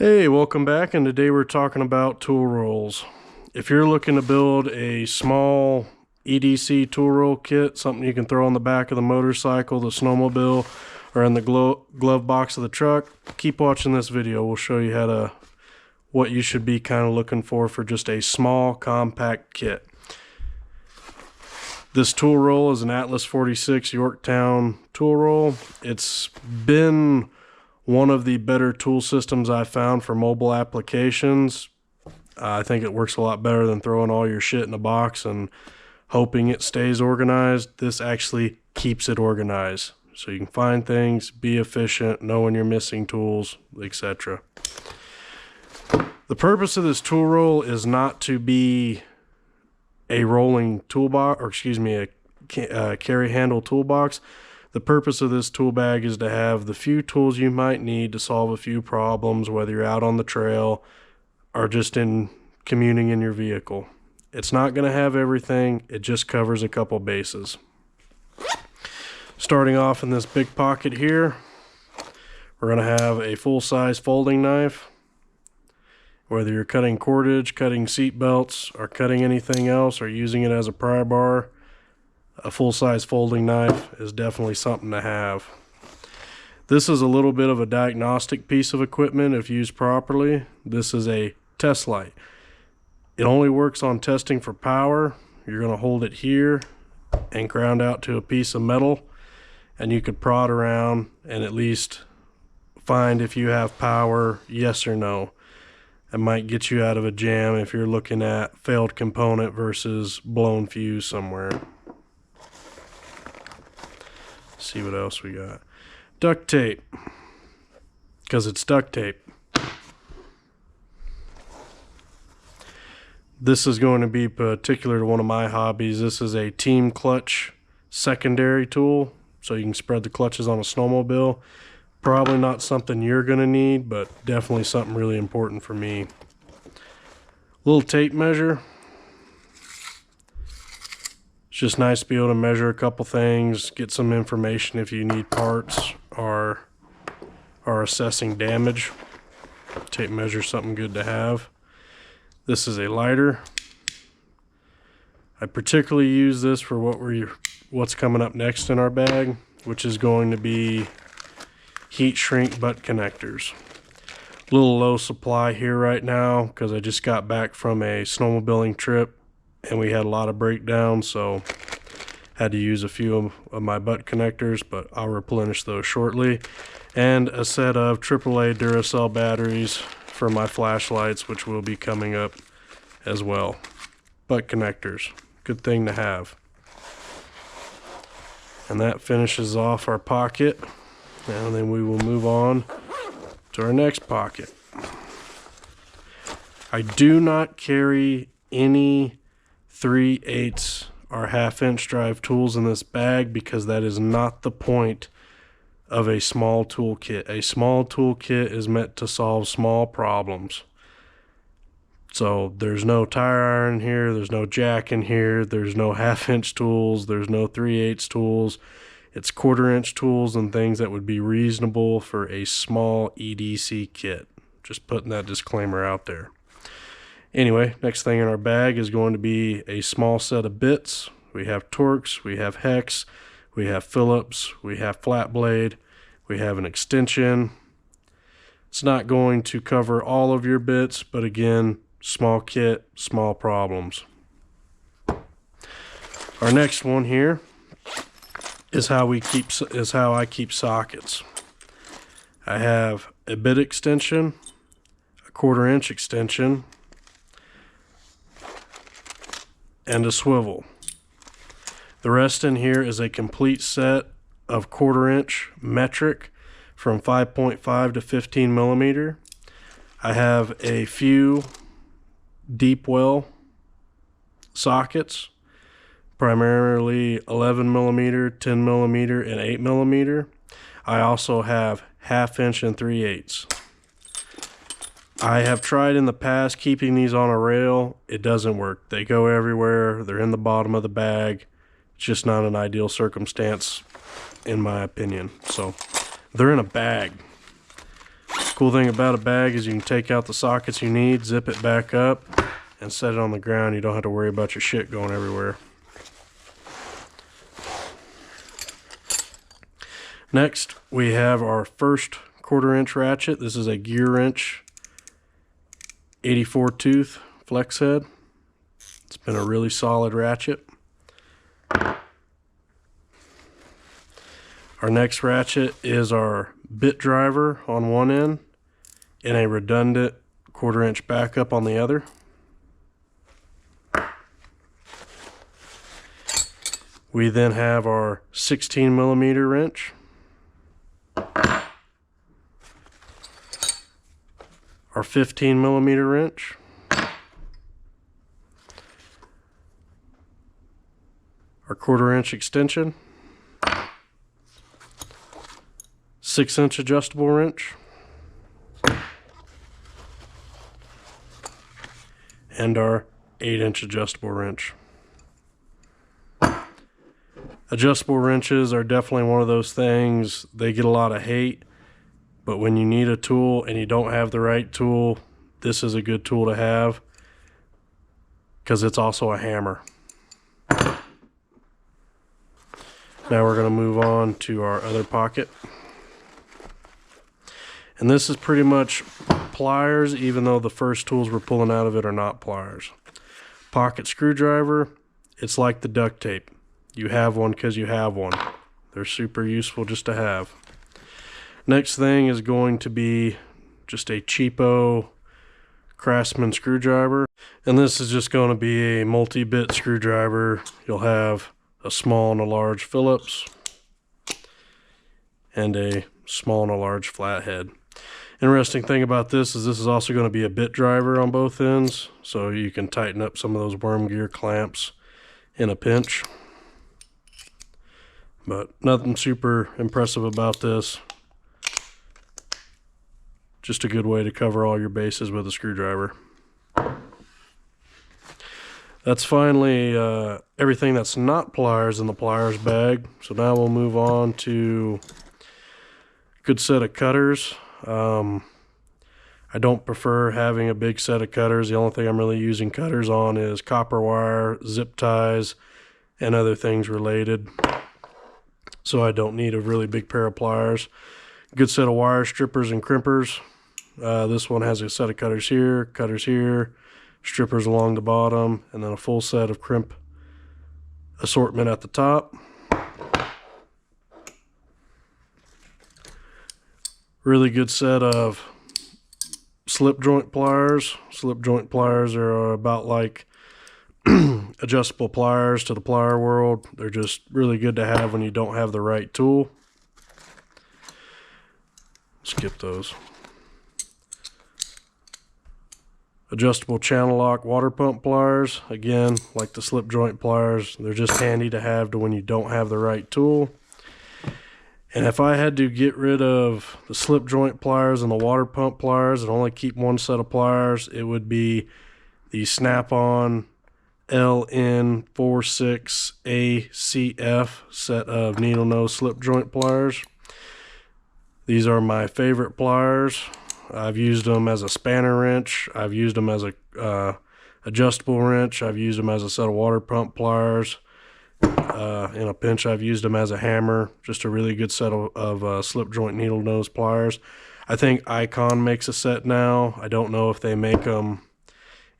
Hey, welcome back, and today we're talking about tool rolls. If you're looking to build a small EDC tool roll kit, something you can throw on the back of the motorcycle, the snowmobile, or in the glove box of the truck, keep watching this video. We'll show you what you should be kind of looking for just a small compact kit. This tool roll is an Atlas 46 Yorktown tool roll. It's been one of the better tool systems I've found for mobile applications. I think it works a lot better than throwing all your shit in a box and hoping it stays organized. This actually keeps it organized, so you can find things, be efficient, know when you're missing tools, etc. The purpose of this tool roll is not to be a rolling toolbox, or excuse me, a carry handle toolbox. The purpose of this tool bag is to have the few tools you might need to solve a few problems, whether you're out on the trail or just in commuting in your vehicle. It's not going to have everything, it just covers a couple bases. Starting off in this big pocket here, we're going to have a full-size folding knife. Whether you're cutting cordage, cutting seat belts, or cutting anything else, or using it as a pry bar, a full-size folding knife is definitely something to have. This is a little bit of a diagnostic piece of equipment if used properly. This is a test light. It only works on testing for power. You're going to hold it here and ground out to a piece of metal, and you could prod around and at least find if you have power, yes or no. It might get you out of a jam if you're looking at failed component versus blown fuse somewhere. See what else we got. Duct tape, because it's duct tape. This is going to be particular to one of my hobbies. This is a team clutch secondary tool, so you can spread the clutches on a snowmobile. Probably not something you're going to need, but definitely something really important for me. Little tape measure. It's just nice to be able to measure a couple things, get some information if you need parts or are assessing damage. Tape measure is something good to have. This is a lighter. I particularly use this for what's coming up next in our bag, which is going to be heat shrink butt connectors. A little low supply here right now because I just got back from a snowmobiling trip and we had a lot of breakdowns, so had to use a few of my butt connectors, but I'll replenish those shortly. And a set of AAA Duracell batteries for my flashlights, which will be coming up as well. Butt connectors, good thing to have. And that finishes off our pocket, and then we will move on to our next pocket. I do not carry any 3/8 or 1/2 inch drive tools in this bag because that is not the point of a small tool kit. A small tool kit is meant to solve small problems. So there's no tire iron here, there's no jack in here, there's no 1/2 inch tools, there's no 3/8 tools. It's 1/4 inch tools and things that would be reasonable for a small EDC kit. Just putting that disclaimer out there. Anyway, next thing in our bag is going to be a small set of bits. We have Torx, we have hex, we have Phillips, we have flat blade, we have an extension. It's not going to cover all of your bits, but again, small kit, small problems. Our next one here is how I keep sockets. I have a bit extension, a 1/4 inch extension, and a swivel. The rest in here is a complete set of 1/4 inch metric from 5.5 to 15 millimeter. I have a few deep well sockets, primarily 11 millimeter, 10 millimeter, and 8 millimeter. I also have 1/2 inch and 3/8. I have tried in the past keeping these on a rail. It doesn't work. They go everywhere. They're in the bottom of the bag. It's just not an ideal circumstance in my opinion. So they're in a bag. Cool thing about a bag is you can take out the sockets you need, zip it back up, and set it on the ground. You don't have to worry about your shit going everywhere. Next, we have our first 1/4 inch ratchet. This is a gear wrench 84 tooth flex head. It's been a really solid ratchet. Our next ratchet is our bit driver on one end and a redundant 1/4 inch backup on the other. We then have our 16 millimeter wrench. Our 15 millimeter wrench. Our 1/4 inch extension. 6-inch adjustable wrench. And our 8-inch adjustable wrench. Adjustable wrenches are definitely one of those things, they get a lot of hate, but when you need a tool and you don't have the right tool, this is a good tool to have because it's also a hammer. Now we're going to move on to our other pocket. And this is pretty much pliers, even though the first tools we're pulling out of it are not pliers. Pocket screwdriver, it's like the duct tape. You have one because you have one. They're super useful just to have. Next thing is going to be just a cheapo Craftsman screwdriver. And this is just going to be a multi-bit screwdriver. You'll have a small and a large Phillips and a small and a large flathead. Interesting thing about this is also going to be a bit driver on both ends, so you can tighten up some of those worm gear clamps in a pinch. But nothing super impressive about this. Just a good way to cover all your bases with a screwdriver. That's finally everything that's not pliers in the pliers bag. So now we'll move on to a good set of cutters. I don't prefer having a big set of cutters. The only thing I'm really using cutters on is copper wire, zip ties, and other things related. So I don't need a really big pair of pliers. Good set of wire strippers and crimpers. This one has a set of cutters here, strippers along the bottom, and then a full set of crimp assortment at the top. Really good set of slip joint pliers. Slip joint pliers are about like adjustable pliers to the plier world. They're just really good to have when you don't have the right tool. Skip those. Adjustable channel lock water pump pliers. Again, like the slip joint pliers, they're just handy to have to when you don't have the right tool. And if I had to get rid of the slip joint pliers and the water pump pliers and only keep one set of pliers, it would be the Snap-on LN46ACF set of needle nose slip joint pliers. These are my favorite pliers. I've used them as a spanner wrench. I've used them as a adjustable wrench. I've used them as a set of water pump pliers. In a pinch, I've used them as a hammer. Just a really good set of slip joint needle nose pliers. I think Icon makes a set now. I don't know if they make them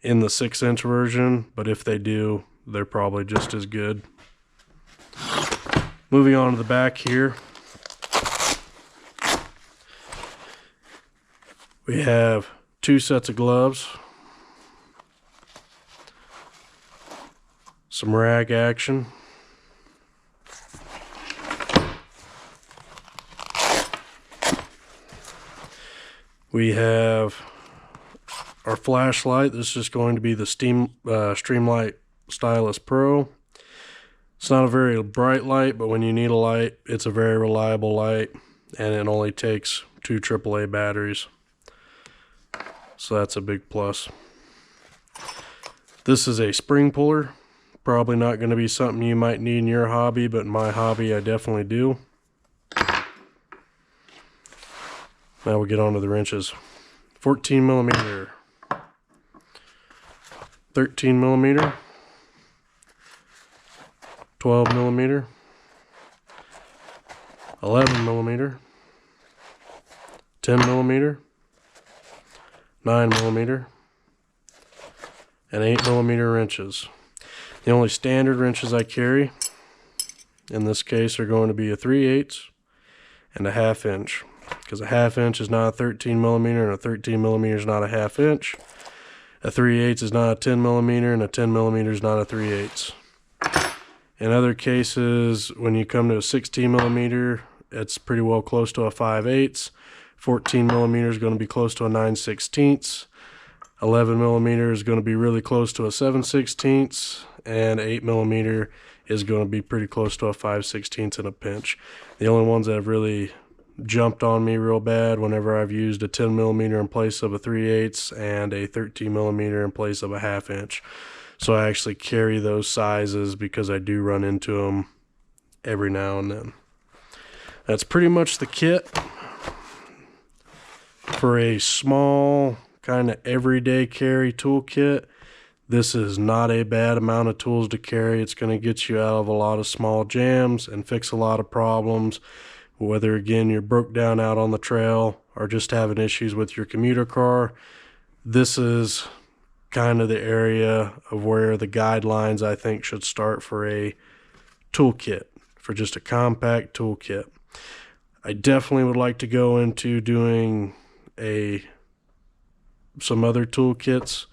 in the 6-inch version, but if they do, they're probably just as good. Moving on to the back here. We have 2 sets of gloves, some rag action, we have our flashlight. This is going to be the Streamlight Stylus Pro. It's not a very bright light, but when you need a light, it's a very reliable light, and it only takes 2 AAA batteries. So that's a big plus. This is a spring puller. Probably not going to be something you might need in your hobby, but in my hobby I definitely do. Now we get on to the wrenches. 14 millimeter, 13 millimeter, 12 millimeter, 11 millimeter, 10 millimeter, 9 millimeter, and 8 millimeter wrenches. The only standard wrenches I carry in this case are going to be a 3/8 and a 1/2 inch, because a 1/2 inch is not a 13 millimeter and a 13 millimeter is not a 1/2 inch. A 3/8 is not a 10 millimeter and a 10 millimeter is not a 3/8. In other cases, when you come to a 16 millimeter, it's pretty well close to a 5/8. 14 millimeter is going to be close to a 9/16. 11 millimeter is going to be really close to a 7/16, and 8 millimeter is going to be pretty close to a 5/16 in a pinch. The only ones that have really jumped on me real bad whenever I've used a 10 millimeter in place of a 3/8 and a 13 millimeter in place of a 1/2 inch. So I actually carry those sizes because I do run into them every now and then. That's pretty much the kit. For a small kind of everyday carry toolkit, this is not a bad amount of tools to carry. It's going to get you out of a lot of small jams and fix a lot of problems, whether again you're broke down out on the trail or just having issues with your commuter car. This is kind of the area of where the guidelines I think should start for a toolkit, for just a compact toolkit. I definitely would like to go into doing some other toolkits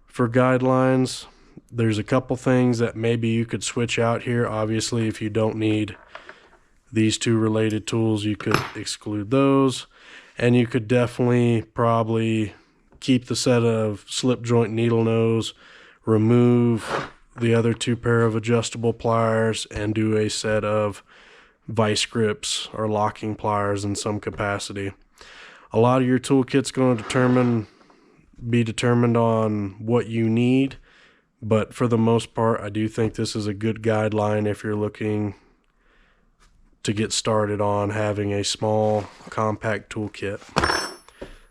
for guidelines. There's a couple things that maybe you could switch out here. Obviously, if you don't need these two related tools, you could exclude those, and you could definitely probably keep the set of slip joint needle nose, remove the other two pair of adjustable pliers, and do a set of vice grips or locking pliers in some capacity. A lot of your toolkit's going to be determined on what you need, but for the most part, I do think this is a good guideline if you're looking to get started on having a small compact toolkit.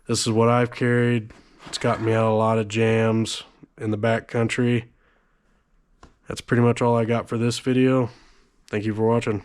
This is what I've carried. It's gotten me out of a lot of jams in the backcountry. That's pretty much all I got for this video. Thank you for watching.